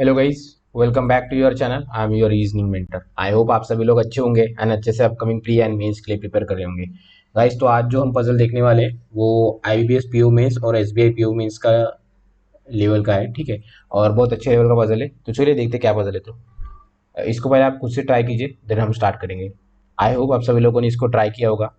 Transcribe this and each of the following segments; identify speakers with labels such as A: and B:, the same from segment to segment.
A: Hello guys, welcome back to your channel. I am your reasoning mentor. I hope आप सभी लोग अच्छे होंगे एंड अच्छे से अपकमिंग प्री एंड मेंस के लिए प्रिपेयर कर रहे होंगे। गाइस, तो आज जो हम पजल देखने वाले हैं वो आईबीपीएस पीओ मेंस और एसबीआई पीओ मेंस का लेवल का है, ठीक है। और बहुत अच्छे लेवल का पजल है, तो चलिए देखते हैं क्या पजल है। तो इसको पहले आप खुद से ट्राई कीजिए, देन हम स्टार्ट करेंगे। आई होप आप सभी लोगों ने इसको ट्राई किया होगा।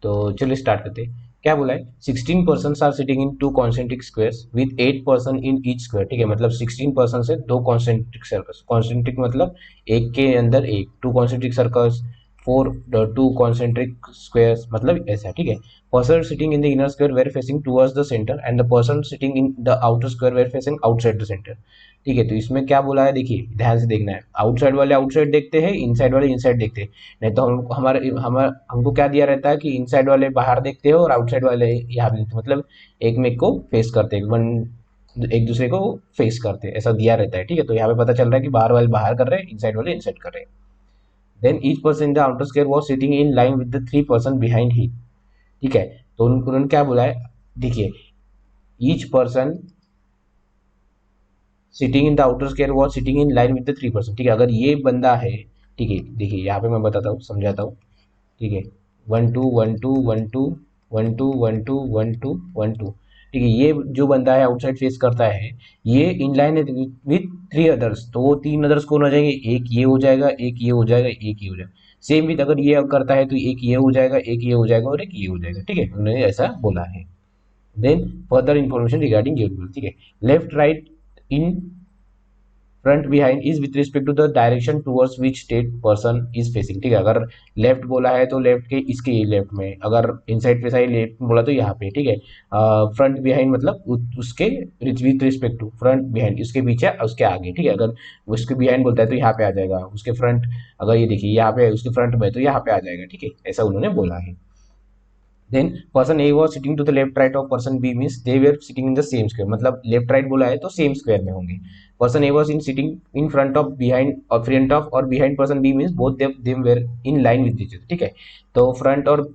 A: तो चलिए स्टार्ट करते हैं। क्या बोला है? 16 person are sitting in two concentric squares with 8 person in each square, ठीक है। मतलब 16 पर्सन से दो कॉन्सेंट्रिक सर्कल्स, कॉन्सेंट्रिक मतलब एक के अंदर एक, two concentric circles, for two concentric squares, मतलब ऐसा, ठीक है। Person sitting in the inner square were facing towards the centre and the person sitting in the outer square were facing outside the centre, ठीक है। तो इसमें क्या बोला है, देखिए ध्यान से देखना है। आउटसाइड वाले आउटसाइड देखते हैं, इनसाइड वाले इनसाइड देखते हैं। नहीं तो हम हमारे हमारे हमको क्या दिया रहता है कि इनसाइड वाले बाहर देखते हो और आउटसाइड वाले यहाँ पे देखते हो। मतलब एक में को फेस करते हैं, वन एक दूसरे को फेस करते हैं, ऐसा दिया रहता है, ठीक है। तो यहाँ पे पता चल रहा है कि बाहर वाले बाहर कर रहे हैं, इनसाइड वाले इनसाइड कर रहे हैं। Then each person in the outer square was sitting in line with the 3 person behind ही, ठीक है। तो उन्होंने क्या बोला है, देखिए each person sitting in the outer square was sitting in line with the 3 person, ठीक है। अगर ये बंदा है, ठीक है, देखिए यहाँ पे मैं बताता हूँ, समझाता हूँ, ठीक है। 1 2 1 2 1 2 1 2 1 2 1 2, ठीक है। ये जो बंदा है आउटसाइड फेस करता है, ये इनलाइन है विथ 3 अदर्स, तो वो 3 अदर्स कौन हो जाएंगे? एक ये हो जाएगा, एक ये हो जाएगा, एक ये हो जाएगा। सेम विथ अगर ये करता है तो एक ये हो जाएगा, एक ये हो जाएगा और एक ये हो जाएगा, ठीक है। उन्होंने ऐसा बोला है। Then further information regarding given, ठीक है। Left right in front behind is with respect to the direction towards which state person is facing, ठीक है। अगर लेफ्ट बोला है तो लेफ्ट के इसके लेफ्ट में, अगर इनसाइड पे साइड लेफ्ट बोला तो यहाँ पे, ठीक है। फ्रंट बिहाइंड मतलब उसके with respect to, front behind उसके पीछे उसके आगे, ठीक है। अगर उसके बिहाइंड बोलता है तो यहाँ पे आ जाएगा, उसके फ्रंट अगर ये देखिए यहाँ पे उसके फ्रंट में तो यहाँ पे आ जाएगा, ठीक है। ऐसा उन्होंने बोला है। Then person A was sitting to the left right of person B means they were sitting in the same square, मतलब लेफ्ट राइट बोला है तो सेम स्क्वायर में होंगे। Person A was in sitting in front of behind और front of और behind person B means both them were in line with each other, ठीक है। तो फ्रंट और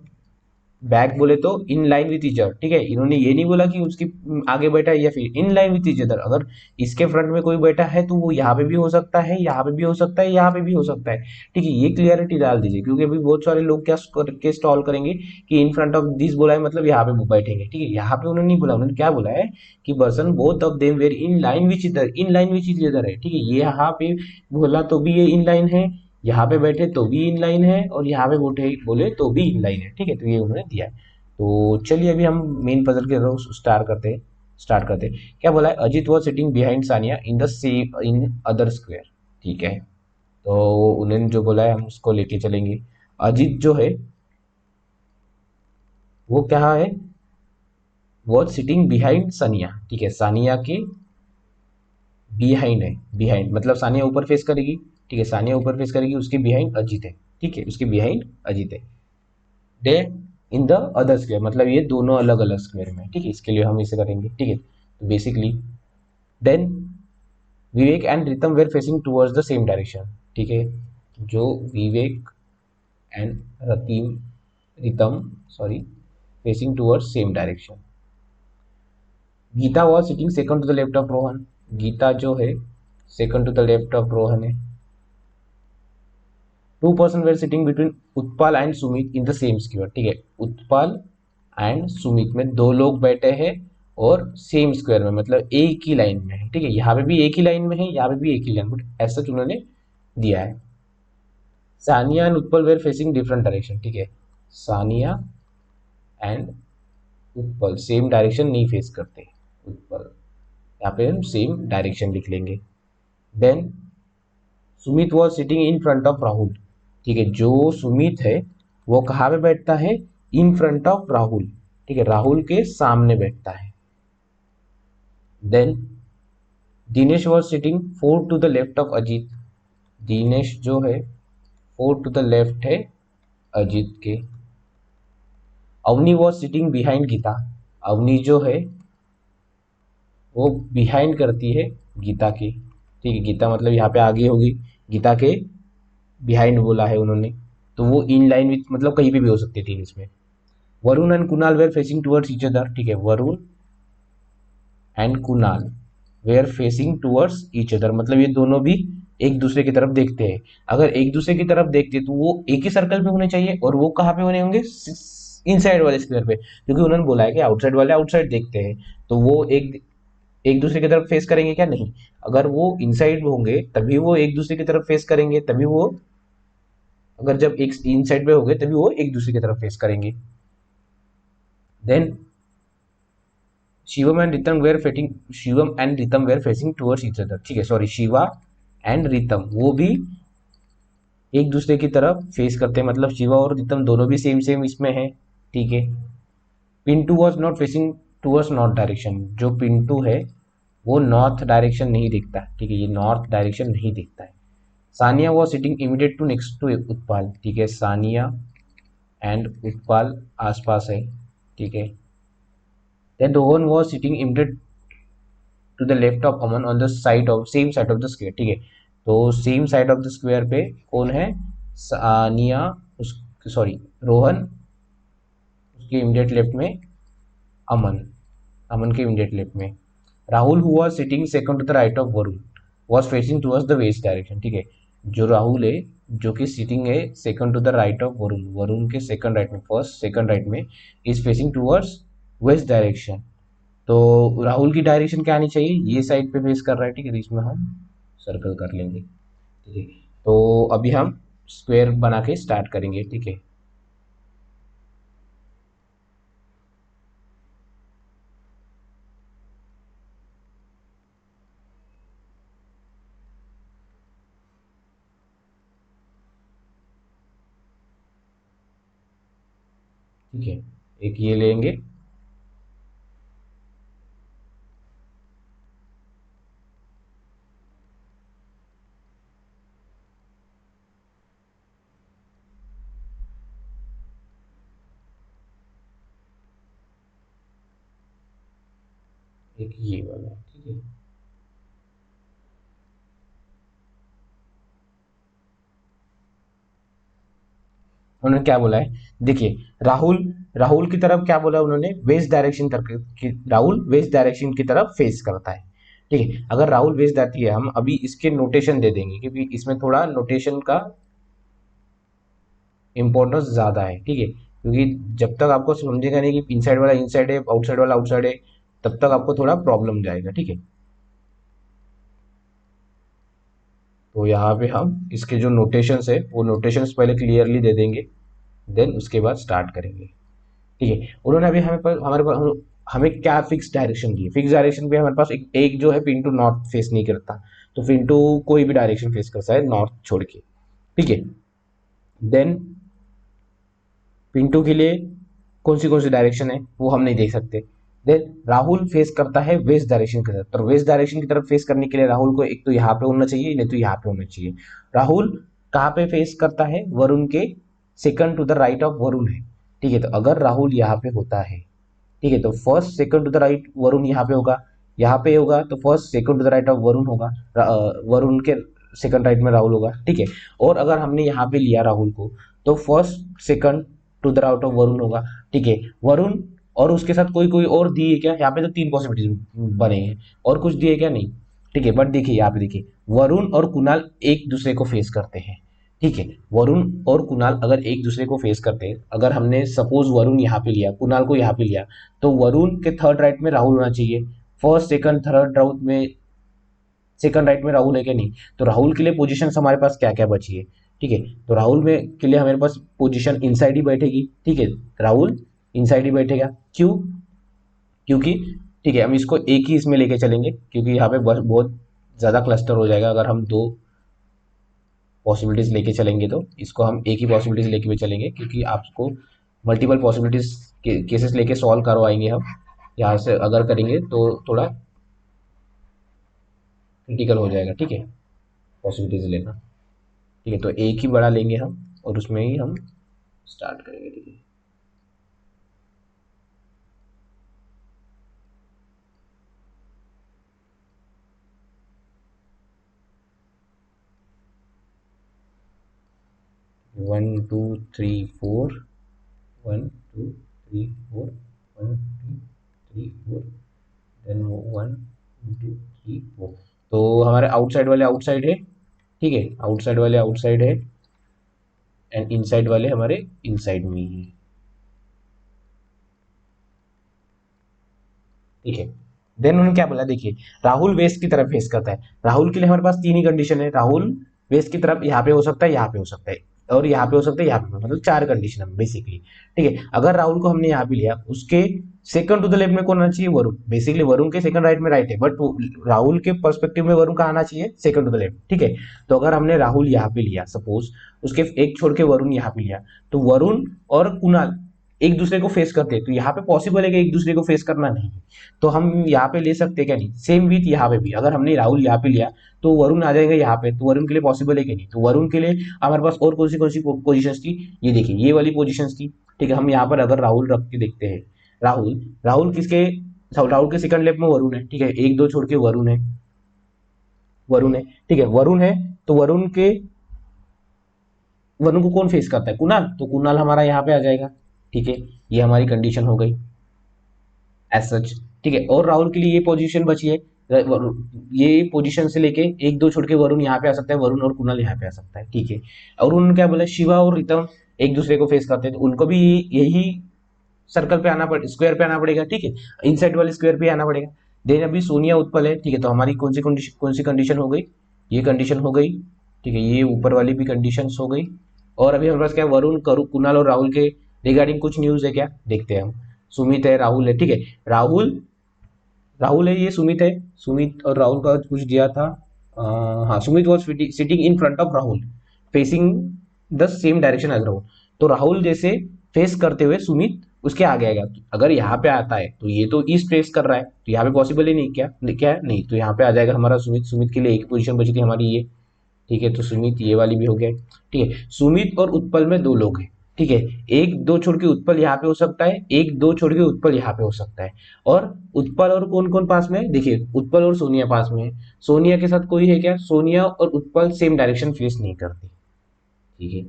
A: बैक बोले तो in line with each other, ठीक है। इन्होंने ये नहीं बोला कि उसकी आगे बैठा है या फिर इन लाइन विथ ईच अदर। अगर इसके फ्रंट में कोई बैठा है तो वो यहाँ पे भी हो सकता है, यहाँ पे भी हो सकता है, यहाँ पे भी हो सकता है, ठीक है। ये क्लियरिटी डाल दीजिए, क्योंकि अभी बहुत सारे लोग क्या करके स्टॉल करेंगे कि इन फ्रंट ऑफ दिस बोला है मतलब यहाँ पे वो बैठेंगे, ठीक है। यहाँ पे उन्होंने नहीं बोला, उन्होंने क्या बोला है कि person both of them were in line which इधर, इन लाइन विच इधर है, ठीक है। ये यहाँ पे बोला तो भी ये इन लाइन है, यहाँ पे बैठे तो भी इन लाइन है, और यहाँ पे बैठे बोले तो भी इन लाइन है, ठीक है। तो ये उन्होंने दिया है। तो चलिए अभी हम मेन पजल के तरफ स्टार्ट करते हैं। क्या बोला है? Ajit was sitting behind Sania in the same in other square, ठीक है। तो उन्होंने जो बोला है हम उसको लेके चलेंगे। अजित जो है वो क्या है? वॉज सिटिंग बिहाइंड सानिया, ठीक है। सानिया के बिहाइंड है, बिहाइंड मतलब सानिया ऊपर फेस करेगी, ठीक है। सानिया ऊपर फेस करेगी, उसके बिहाइंड अजित है, ठीक है। उसके बिहाइंड अजित है। Day in the other square मतलब ये दोनों अलग अलग स्क्वायर में, ठीक है। इसके लिए हम इसे करेंगे, ठीक है। तो basically then Vivek and Ritam were facing towards the same direction, ठीक है। जो Vivek and Ritam Ritam sorry facing towards same direction. Geeta was sitting second to the left of Rohan, Geeta जो है second to the left of Rohan है। 2 person were sitting between Utpal and Sumit in the same square, ठीक है। Utpal and Sumit में दो लोग बैठे हैं और सेम स्क्वायर में, मतलब एक ही लाइन में है, ठीक है। यहाँ पे भी एक ही लाइन में है, यहाँ पे भी एक ही लाइन, बट ऐसा उन्होंने दिया है। Sania and Utpal were facing different direction, ठीक है। Sania and Utpal same direction नहीं फेस करते। उत्पल यहाँ पे हम सेम डायरेक्शन लिख लेंगे। Then Sumit was sitting in front of Rahul, ठीक है। जो सुमित है वो कहाँ पे बैठता है? इन फ्रंट ऑफ राहुल, ठीक है। राहुल के सामने बैठता है। Then Dinesh was sitting four to the left of Ajit, Dinesh जो है फोर टू द लेफ्ट है अजीत के। Avni was sitting behind Gita, Avni जो है वो बिहाइंड करती है गीता के, ठीक है। गीता मतलब यहाँ पे आगे होगी, गीता के बिहाइंड बोला है उन्होंने, तो वो इन लाइन विथ मतलब कहीं पे भी हो सकते थे इसमें। Varun and Kunal were facing towards each other, ठीक है। Varun and Kunal were facing towards each other, मतलब ये दोनों भी एक दूसरे की तरफ देखते हैं। अगर एक दूसरे की तरफ देखते तो वो एक ही सर्कल पे होने चाहिए, और वो कहाँ पे होने होंगे, इनसाइड वाले स्क्वायर पे, क्योंकि उन्होंने बोला है कि आउटसाइड वाले आउटसाइड देखते हैं। तो वो एक एक दूसरे की तरफ फेस करेंगे क्या, नहीं। अगर वो इनसाइड होंगे तभी वो एक दूसरे की तरफ फेस करेंगे, तभी वो, अगर जब एक इनसाइड पे होंगे तभी वो एक दूसरे की तरफ फेस करेंगे। Then Shivam and Ritam were facing towards each other, ठीक है, सॉरी, शिवा एंड रितम वो भी एक दूसरे की तरफ फेस करते हैं, मतलब शिवा और रितम दोनों भी सेम सेम इसमें है, ठीक है। Pintu was not facing towards north direction, जो पिंटू है वो नॉर्थ डायरेक्शन नहीं देखता, ठीक है, ये नॉर्थ डायरेक्शन नहीं देखता है। Sania was sitting immediate to next to Utpal, ठीक है, सानिया एंड उत्पाल आसपास है, ठीक है। Then Rohan was sitting immediate to the left of Aman on the side of same side of the square, ठीक है। तो same side of the square पे कौन है, सानिया, उस, सॉरी, रोहन, उसके इमीडिएट लेफ्ट में अमन, अमन के इमीडिएट लेफ्ट में Rahul, who was sitting second to the right of Varun, was facing towards the west direction, ठीक है। जो राहुल है, जो कि सिटिंग है second to the right of Varun, Varun के सेकंड राइट में, फर्स्ट सेकंड राइट में, is facing towards west direction. तो राहुल की डायरेक्शन क्या आनी चाहिए, ये साइड पे फेस कर रहा है, ठीक है, तो इसमें हम सर्कल कर लेंगे, ठीक है। तो अभी हम स्क्वायर बना के स्टार्ट करेंगे, ठीक है। ठीक है, एक ये लेंगे, एक ये वाला, ठीक है। उन्होंने क्या बोला है, देखिए, राहुल, राहुल की तरफ क्या बोला उन्होंने, west direction Rahul west direction की तरफ फेस करता है, ठीक है। अगर राहुल वेस्ट जाती है, हम अभी इसके नोटेशन दे देंगे, क्योंकि इसमें थोड़ा नोटेशन का इंपॉर्टेंस ज्यादा है, ठीक है, क्योंकि जब तक आपको समझेगा नहीं कि इनसाइड वाला इनसाइड है, आउटसाइड वाला आउटसाइड है, तब तक आपको थोड़ा प्रॉब्लम जाएगा, ठीक है। तो यहाँ पे हम इसके जो नोटेशंस है वो नोटेशंस पहले क्लियरली दे देंगे, देन उसके बाद स्टार्ट करेंगे, ठीक है। उन्होंने अभी हमारे पास हमें क्या फिक्स डायरेक्शन दी है, फिक्स डायरेक्शन पे हमारे पास एक जो है पिंटू नॉर्थ फेस नहीं करता, तो पिंटू कोई भी डायरेक्शन फेस करता है नॉर्थ छोड़ के, ठीक है। देन पिंटू के लिए कौन सी डायरेक्शन है वो हम नहीं देख सकते। देन राहुल फेस करता है वेस्ट डायरेक्शन की तरफ, तो वेस्ट डायरेक्शन की तरफ फेस करने के लिए राहुल को एक तो यहाँ पे होना चाहिए, नहीं तो यहाँ पे होना चाहिए। राहुल कहाँ पे फेस करता है, वरुण के second to the right of Varun है, ठीक है। तो अगर राहुल यहाँ पे होता है, ठीक है, तो first second to the right Varun यहाँ पे होगा, यहाँ पे होगा तो first second to the right of Varun होगा, वरुण के सेकंड राइट में राहुल होगा, ठीक है। और अगर हमने यहाँ पे लिया राहुल को, तो first second to the right of Varun होगा, ठीक है। वरुण और उसके साथ कोई कोई और दिए क्या, यहाँ पे तो तीन पॉसिबिलिटीज बने हैं, और कुछ दिए क्या, नहीं, ठीक है। बट देखिए यहाँ पे देखिए, वरुण और कुणाल एक दूसरे को फेस करते हैं, ठीक है। वरुण और कुणाल अगर एक दूसरे को फेस करते हैं, अगर हमने सपोज वरुण यहाँ पे लिया, कुणाल को यहाँ पे लिया, तो वरुण के थर्ड राइट में राहुल होना चाहिए, फर्स्ट सेकंड थर्ड राउट में, सेकंड राइट में राहुल है क्या, नहीं। तो राहुल के लिए पोजीशन हमारे पास क्या क्या बची है, ठीक है। तो राहुल में के लिए हमारे पास पोजीशन इनसाइड ही बैठेगी, ठीक है, राहुल इनसाइड ही बैठेगा, क्यों, क्योंकि, ठीक है, हम इसको एक ही इसमें लेके चलेंगे, क्योंकि यहाँ पे बहुत ज़्यादा क्लस्टर हो जाएगा, अगर हम दो पॉसिबिलिटीज लेके चलेंगे तो इसको हम एक ही पॉसिबिलिटीज लेके भी चलेंगे, क्योंकि आपको मल्टीपल पॉसिबिलिटीज केसेस लेके सॉल्व करवाएंगे हम, यहाँ से अगर करेंगे तो थोड़ा क्रिटिकल हो जाएगा, ठीक है, पॉसिबिलिटीज लेना, ठीक है। तो एक ही बड़ा लेंगे हम, और उसमें ही हम स्टार्ट करेंगे, ठीक है। 1 2 3 4, 1 2 3 4, 1 2 3 4, then 1 2 3 4, तो हमारे आउटसाइड वाले आउटसाइड है, ठीक है, आउटसाइड वाले आउटसाइड है एंड इनसाइड वाले हमारे इनसाइड में ही है, ठीक है। देन उन्होंने क्या बोला, देखिए राहुल वेस्ट की तरफ फेस करता है। राहुल के लिए हमारे पास तीन ही कंडीशन है, राहुल वेस्ट की तरफ यहाँ पे हो सकता है, यहाँ पे हो सकता है और यहाँ पे हो सकता है, यहाँ पे, मतलब चार कंडीशन है बेसिकली, ठीक है। अगर राहुल को हमने यहाँ पे लिया, उसके सेकंड टू द लेफ्ट में कौन आना चाहिए, वरुण। बेसिकली वरुण के सेकंड राइट में राइट है, बट राहुल के पर्सपेक्टिव में वरुण का आना चाहिए सेकंड टू द लेफ्ट, ठीक है। तो अगर हमने राहुल यहाँ पे लिया सपोज, उसके एक छोड़ के वरुण यहाँ पे लिया, तो वरुण और कुणाल एक दूसरे को फेस करते हैं, तो यहाँ पे पॉसिबल है कि एक दूसरे को फेस करना नहीं, तो हम यहाँ पे ले सकते हैं क्या, नहीं। सेम विथ यहाँ पे भी, अगर हमने राहुल यहाँ पे लिया तो वरुण आ जाएगा यहाँ पे, तो वरुण के लिए पॉसिबल है कि नहीं। तो वरुण के लिए हमारे पास और कौन सी पोजीशंस थी, ये देखिए ये वाली पोजीशंस थी, ठीक है। हम यहाँ पर अगर राहुल रख के देखते हैं, राहुल राहुल किसके, राहुल के सेकंड लेफ्ट में वरुण है, ठीक है, एक दो छोड़ के वरुण है, वरुण है, ठीक है, वरुण है। तो वरुण को कौन फेस करता है, कुणाल, तो कुणाल हमारा यहाँ पे आ जाएगा, ठीक है। ये हमारी कंडीशन हो गई एज सच, ठीक है। और राहुल के लिए ये पोजीशन बची है, ये पोजीशन से लेके एक दो छोड़ के वरुण यहाँ पे आ सकता है, वरुण और कुणाल यहाँ पे आ सकता है, ठीक है। और उन्होंने क्या बोला, शिवा और रितम एक दूसरे को फेस करते हैं, तो उनको भी यही सर्कल पे आना पड़े, स्क्वायर पे आना पड़ेगा, ठीक है, इनसाइड वाले स्क्वायर पे आना पड़ेगा। देन अभी सोनिया उत्पल है, ठीक है, तो हमारी कौन सी कंडीशन हो गई, ये कंडीशन हो गई, ठीक है, ये ऊपर वाली भी कंडीशन हो गई। और अभी हमारे पास क्या है, वरुण कुणाल और राहुल के रिगार्डिंग कुछ न्यूज है क्या, देखते हैं हम। सुमित है, राहुल है, ठीक है, राहुल राहुल है, ये सुमित है, सुमित और राहुल का कुछ दिया था, हाँ, Sumit was sitting in front of Rahul facing the same direction as Rahul, तो राहुल जैसे फेस करते हुए सुमित उसके आगे आएगा। अगर यहाँ पे आता है तो ये तो ईस्ट फेस कर रहा है, तो यहाँ पे पॉसिबल ही नहीं, क्या क्या है, नहीं, तो यहाँ पे आ जाएगा हमारा सुमित। सुमित के लिए एक पोजीशन बची थी हमारी ये, ठीक है, तो सुमित ये वाली भी हो गया, ठीक है। सुमित और उत्पल में दो लोग हैं, ठीक है, एक दो छोड़ के उत्पल यहाँ पे हो सकता है, एक दो छोड़ के उत्पल यहाँ पे हो सकता है। और उत्पल और कौन कौन पास में है, देखिए उत्पल और सोनिया पास में है। सोनिया के साथ कोई है क्या, सोनिया और उत्पल सेम डायरेक्शन फेस नहीं करते, ठीक है,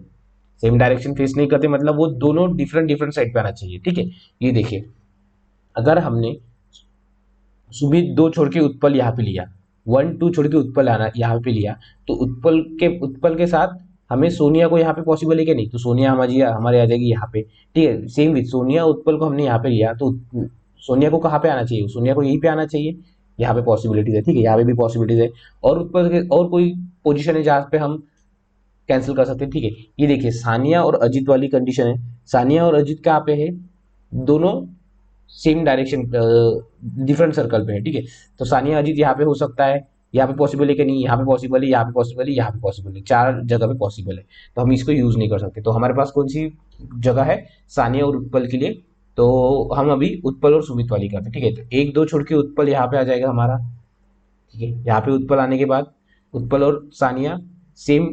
A: सेम डायरेक्शन फेस नहीं करते, मतलब वो दोनों डिफरेंट डिफरेंट साइड पे आना चाहिए, ठीक है। ये देखिए, अगर हमने सुमित दो छोड़ के उत्पल यहाँ पे लिया, 1 2 छोड़ के उत्पल आना यहाँ पे लिया, तो उत्पल के साथ हमें सोनिया को यहाँ पे पॉसिबल है क्या, नहीं, तो सोनिया हमारे आ जाएगी यहाँ पे, ठीक है। सेम विथ सोनिया उत्पल को हमने यहाँ पे लिया, तो सोनिया को कहाँ पे आना चाहिए, सोनिया को यहीं पे आना चाहिए, यहाँ पे पॉसिबिलिटीज है, ठीक है, यहाँ पे भी पॉसिबिलिटीज है। और उत्पल के और कोई पोजिशन है जहाँ पे हम कैंसिल कर सकते हैं, ठीक है। ये देखिए सानिया और अजीत वाली कंडीशन है, सानिया और अजीत कहाँ पे है, दोनों सेम डायरेक्शन डिफरेंट सर्कल पे है, ठीक है। तो सानिया अजीत यहाँ पे हो सकता है, यहाँ पे पॉसिबल है कि नहीं, यहाँ पे पॉसिबल है, यहाँ पे पॉसिबल है, यहाँ पे पॉसिबल है, चार जगह पे पॉसिबल है, तो हम इसको यूज नहीं कर सकते। तो हमारे पास कौन सी जगह है, सानिया और उत्पल के लिए, तो हम अभी उत्पल और सुमित वाली करते हैं, ठीक है। तो एक दो छोड़ के उत्पल यहाँ पे आ जाएगा हमारा, ठीक है, यहाँ पे उत्पल आने के बाद उत्पल और सानिया सेम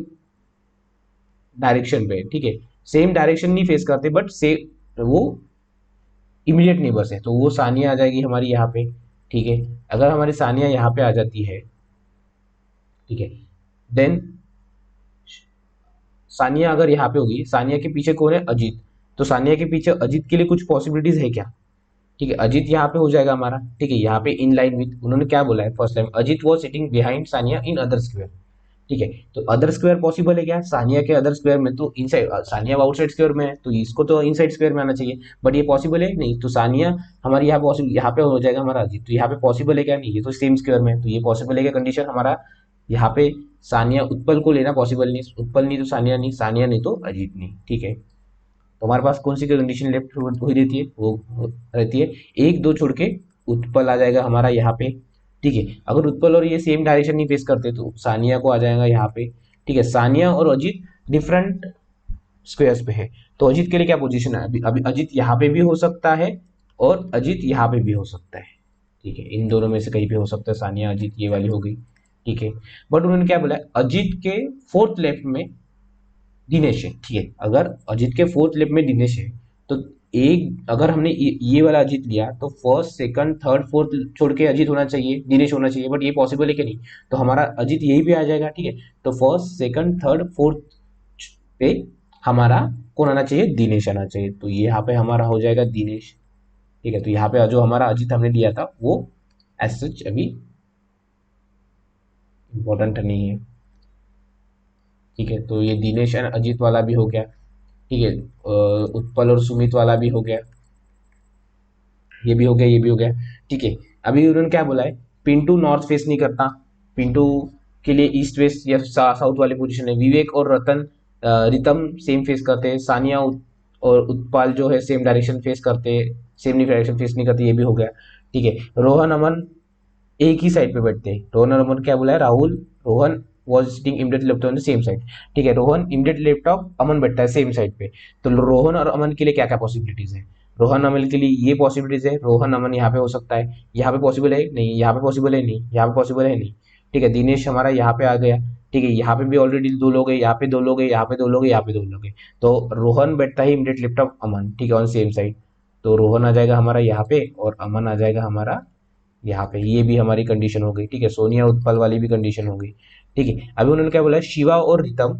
A: डायरेक्शन पे, ठीक है, सेम डायरेक्शन नहीं फेस करते, बट से वो इमीडिएट नेबर्स है, तो वो सानिया आ जाएगी हमारी यहाँ पे, ठीक है। अगर हमारी सानिया यहाँ पे आ जाती है, ठीक है, देन सानिया अगर यहाँ पे होगी, सानिया के पीछे कौन है, अजीत, तो सानिया के पीछे अजीत के लिए कुछ पॉसिबिलिटीज है क्या, ठीक है, अजीत यहाँ पे हो जाएगा हमारा, ठीक है, यहाँ पे इन लाइन विथ, उन्होंने क्या बोला है first time, Ajit was sitting behind Sania in other square, ठीक है। तो अदर स्क्वायर पॉसिबल है क्या, सानिया के अदर स्क्वायर में, तो इनसाइड, सानिया आउटसाइड स्क्वायर में है, तो इसको तो इनसाइड स्क्वायर में आना चाहिए, बट ये पॉसिबल है नहीं, तो सानिया हमारी यहाँ पॉसिबल, यहाँ पे हो जाएगा हमारा अजीत, तो यहाँ पे पॉसिबल है क्या, नहीं, ये तो सेम स्क्वायर में है, तो ये पॉसिबल है क्या कंडीशन हमारा, यहाँ पे सानिया उत्पल को लेना पॉसिबल नहीं, उत्पल नहीं तो सानिया नहीं, सानिया नहीं तो अजीत नहीं, ठीक है। तो हमारे पास कौन सी कंडीशन लेफ्ट हुई रहती है, वो रहती है एक दो छोड़ के उत्पल आ जाएगा हमारा यहाँ पे, ठीक है। अगर उत्पल और ये सेम डायरेक्शन नहीं फेस करते तो सानिया को आ जाएगा यहाँ पे, ठीक है। सानिया और अजीत डिफरेंट स्क्वायर्स पे है, तो अजीत के लिए क्या पोजीशन है, अभी अभी अजीत यहाँ पे भी हो सकता है और अजीत यहाँ पे भी हो सकता है, ठीक है, इन दोनों में से कहीं पे हो सकता है, सानिया अजीत ये वाली हो गई, ठीक है। बट उन्होंने क्या बोला है, अजीत के फोर्थ लेफ्ट में दिनेश है, ठीक है, अगर अजीत के फोर्थ लेफ्ट में दिनेश है, तो एक अगर हमने ये वाला अजीत लिया, तो फर्स्ट सेकंड थर्ड फोर्थ छोड़ के अजीत होना चाहिए, दिनेश होना चाहिए, बट ये पॉसिबल है कि नहीं, तो हमारा अजीत यही पे आ जाएगा, ठीक है। तो फर्स्ट सेकंड थर्ड फोर्थ पे हमारा कौन आना चाहिए, दिनेश आना चाहिए, तो ये यहाँ पे हमारा हो जाएगा दिनेश, ठीक है। तो यहाँ पे जो हमारा अजीत हमने लिया था वो एज सच अभी इम्पोर्टेंट नहीं है। ठीक है, तो ये दिनेश एंड अजीत वाला भी हो गया। ठीक है, उत्पल और सुमित वाला भी हो गया, ये भी हो गया, ये भी हो गया। ठीक है, अभी उन्होंने क्या बोला है, पिंटू नॉर्थ फेस नहीं करता, पिंटू के लिए ईस्ट वेस्ट या साउथ वाली पोजीशन है। विवेक और रतन रितम सेम फेस करते हैं। सानिया और उत्पल जो है सेम डायरेक्शन फेस करते हैं, सेम डायरेक्शन फेस नहीं करते, ये भी हो गया। ठीक है, रोहन अमन एक ही साइड पे बैठते हैं। रोहन और अमन क्या बोला है, Rahul Rohan was sitting immediately left on the same side. ठीक है, रोहन इमीडिएट लेफ्ट ऑफ अमन बैठता है सेम साइड पे। तो रोहन और अमन के लिए क्या क्या पॉसिबिलिटीज है, रोहन अमन के लिए ये पॉसिबिलिटीज है, रोहन अमन यहाँ पे हो सकता है, यहाँ पे पॉसिबल है नहीं, यहाँ पे पॉसिबल है नहीं, यहाँ पे पॉसिबल है नहीं। ठीक है, दिनेश हमारा यहाँ पे आ गया। ठीक है, यहाँ पे भी ऑलरेडी दो लोग है, यहाँ पे दो लोग है, यहाँ पे दो लोग है, यहाँ पे दो लोग है। तो रोहन बैठता है इमीडिएट लेफ्ट ऑफ अमन, ठीक है, ऑन सेम साइड। तो रोहन आ जाएगा हमारा यहाँ पे और अमन आ जाएगा हमारा यहाँ पे। ये भी हमारी कंडीशन हो गई। ठीक है, सोनिया उत्पल वाली भी कंडीशन हो गई। ठीक है, अभी उन्होंने क्या बोला है, शिवा और रितम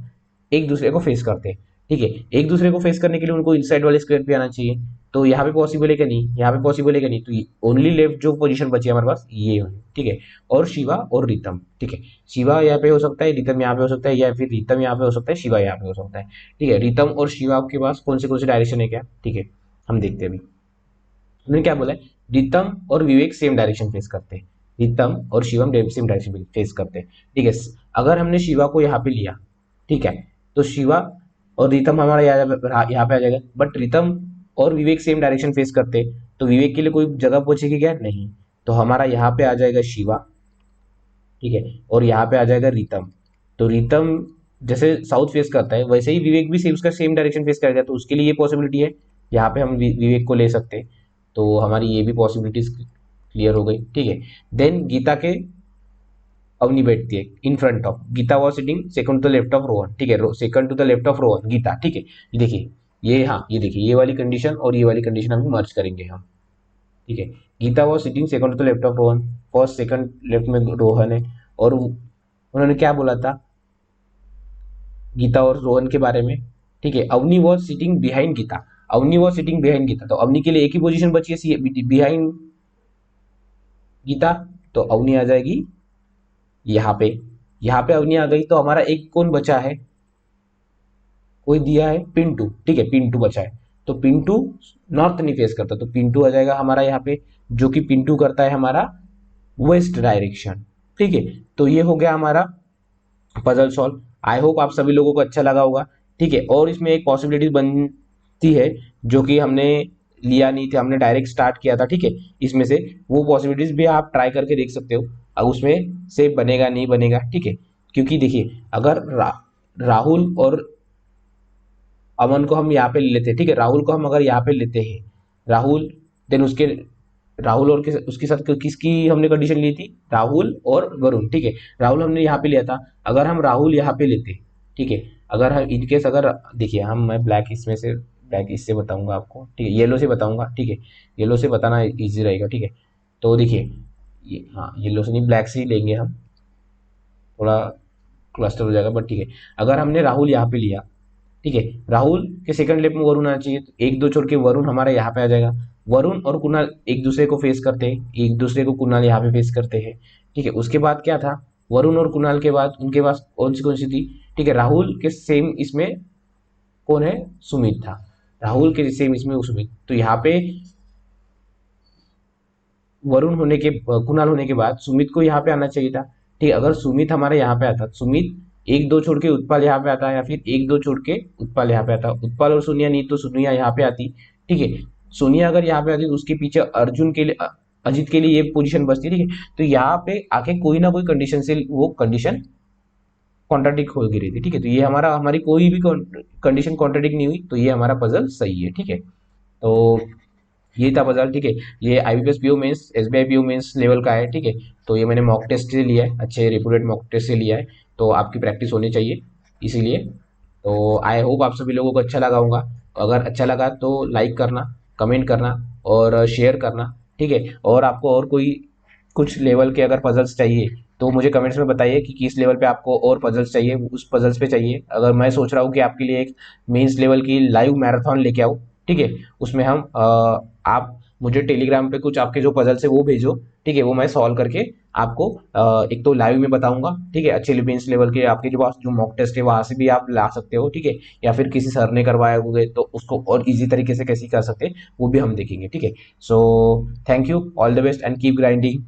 A: एक दूसरे को फेस करते हैं। ठीक है, एक दूसरे को फेस करने के लिए उनको इनसाइड वाले स्क्वायर पे आना चाहिए। तो यहाँ पे पॉसिबल है कि नहीं, यहाँ पे पॉसिबल है कि नहीं, तो ओनली लेफ्ट जो पोजीशन बची है हमारे पास ये है। ठीक है, और शिवा और रितम। ठीक है, शिवा यहाँ पे हो सकता है, रितम यहाँ पे हो सकता है, या फिर रितम यहाँ पे हो सकता है, शिवा यहाँ पे हो सकता है। ठीक है, रितम और शिवा के पास कौन से डायरेक्शन है क्या, ठीक है, हम देखते हैं अभी। उन्होंने क्या बोला है, रितम और विवेक सेम डायरेक्शन फेस करते हैं, रितम और शिवम सेम डायरेक्शन फेस करते हैं। ठीक है, अगर हमने शिवा को यहाँ पे लिया, ठीक है, तो शिवा और रितम हमारा यहाँ पे आ जाएगा। बट रितम और विवेक सेम डायरेक्शन फेस करते हैं, तो विवेक के लिए कोई जगह बचेगी क्या, नहीं। तो हमारा यहाँ पे आ जाएगा शिवा, ठीक है, और यहाँ पे आ जाएगा रितम। तो रितम जैसे साउथ फेस करता है, वैसे ही विवेक भी सेम उसका सेम डायरेक्शन फेस करेगा, तो उसके लिए ये पॉसिबिलिटी है, यहाँ पे हम विवेक को ले सकते हैं। तो हमारी ये भी पॉसिबिलिटीज क्लियर हो गई। ठीक है, देन गीता के अवनी बैठती है in front of, Geeta was sitting second to the left of Rohan. ठीक है, second to the left of Rohan Geeta. ठीक है, ये देखिए, ये हाँ, ये देखिए, ये वाली कंडीशन और ये वाली कंडीशन हम मर्ज करेंगे हम। ठीक है, Geeta was sitting second to the left of Rohan, first second left में रोहन है। और उन्होंने क्या बोला था गीता और रोहन के बारे में, ठीक है, Avani was sitting behind Gita, Avani was sitting behind Gita. तो अवनी के लिए एक ही पोजीशन बची है बिहाइंड गीता, तो अवनी आ जाएगी यहाँ पे। यहाँ पे अवनी आ गई, तो हमारा एक कौन बचा है, कोई दिया है पिंटू। ठीक है, पिंटू बचा है, तो पिंटू नॉर्थ नहीं फेस करता, तो पिंटू आ जाएगा हमारा यहाँ पे, जो कि पिंटू करता है हमारा वेस्ट डायरेक्शन। ठीक है, तो ये हो गया हमारा पजल सॉल्व। आई होप आप सभी लोगों को अच्छा लगा होगा। ठीक है, और इसमें एक पॉसिबिलिटी बनती है जो कि हमने लिया नहीं था, हमने डायरेक्ट स्टार्ट किया था। ठीक है, इसमें से वो पॉसिबिलिटीज भी आप ट्राई करके देख सकते हो, अब उसमें से बनेगा नहीं बनेगा। ठीक है, क्योंकि देखिए, अगर राहुल और अमन को हम यहाँ पे ले लेते हैं, ठीक है, राहुल को हम अगर यहाँ पे लेते हैं, राहुल, देन उसके राहुल और उसके साथ किसकी हमने कंडीशन ली थी, राहुल और वरुण। ठीक है, राहुल हमने यहाँ पे लिया था, अगर हम राहुल यहाँ पे लेते, ठीक है, अगर हम इनकेस अगर देखिए, हम मैं ब्लैक इसमें से ब्लैक इससे बताऊंगा आपको, ठीक है, येलो से बताऊंगा। ठीक है, येलो से बताना इजी रहेगा। ठीक है, तो देखिए, ये हाँ, येलो से नहीं, ब्लैक से ही लेंगे हम, थोड़ा क्लस्टर हो जाएगा, बट ठीक है, अगर हमने राहुल यहाँ पे लिया, ठीक है, राहुल के सेकंड लेफ्ट में वरुण आना चाहिए, तो एक दो छोड़ के वरुण हमारे यहाँ पे आ जाएगा। वरुण और कुणाल एक दूसरे को फेस करते हैं, एक दूसरे को कुणाल यहाँ पे फेस करते हैं। ठीक है, उसके बाद क्या था, वरुण और कुणाल के बाद उनके पास कौन सी थी, ठीक है, राहुल के सेम इसमें कौन है, सुमित था, राहुल के सेम इसमें सुमित। तो यहाँ पे वरुण होने के कुणाल होने के बाद सुमित को यहाँ पे आना चाहिए था। ठीक है, अगर सुमित हमारे यहाँ पे आता, सुमित एक दो छोड़ के उत्पल यहाँ पे आता, या फिर एक दो छोड़ के उत्पल यहाँ पे आता, उत्पल और सोनिया नहीं तो सोनिया यहाँ पे आती। ठीक है, सोनिया अगर यहाँ पे आती तो उसके पीछे अर्जुन के लिए अजीत के लिए ये पोजीशन बचती। ठीक है, तो यहाँ पे आके कोई ना कोई कंडीशन से वो कंडीशन कॉन्ट्राडिक्ट हो गई थी। ठीक है, तो ये हमारी कोई भी कंडीशन कॉन्ट्राडिक्ट नहीं हुई, तो ये हमारा पजल सही है। ठीक है, तो ये था पजल। ठीक है, ये IBPS PO mains, SBI PO mains level का है। ठीक है, तो ये मैंने मॉक टेस्ट से लिया है, अच्छे रेपुटेड मॉक टेस्ट से लिया है, तो आपकी प्रैक्टिस होनी चाहिए इसीलिए। तो आई होप आप सभी लोगों को अच्छा लगा होगा, अगर अच्छा लगा तो लाइक करना, कमेंट करना और शेयर करना। ठीक है, और आपको और कोई कुछ लेवल के अगर पजल्स चाहिए तो मुझे कमेंट्स में बताइए कि किस लेवल पे आपको और पजल्स चाहिए, उस पजल्स पे चाहिए। अगर मैं सोच रहा हूँ कि आपके लिए एक मेंस लेवल की लाइव मैराथन लेके आऊँ, ठीक है, उसमें हम आप मुझे टेलीग्राम पे कुछ आपके जो पजल्स है वो भेजो, ठीक है, वो मैं सॉल्व करके आपको एक तो लाइव में बताऊंगा, ठीक है, अच्छे बेंच लेवल के आपके जो पास जो मॉक टेस्ट है वहां से भी आप ला सकते हो, ठीक है, या फिर किसी सर ने करवाया होगा तो उसको और इजी तरीके से कैसे कर सकते हैं वो भी हम देखेंगे, ठीक है। So thank you, all the best and keep grinding.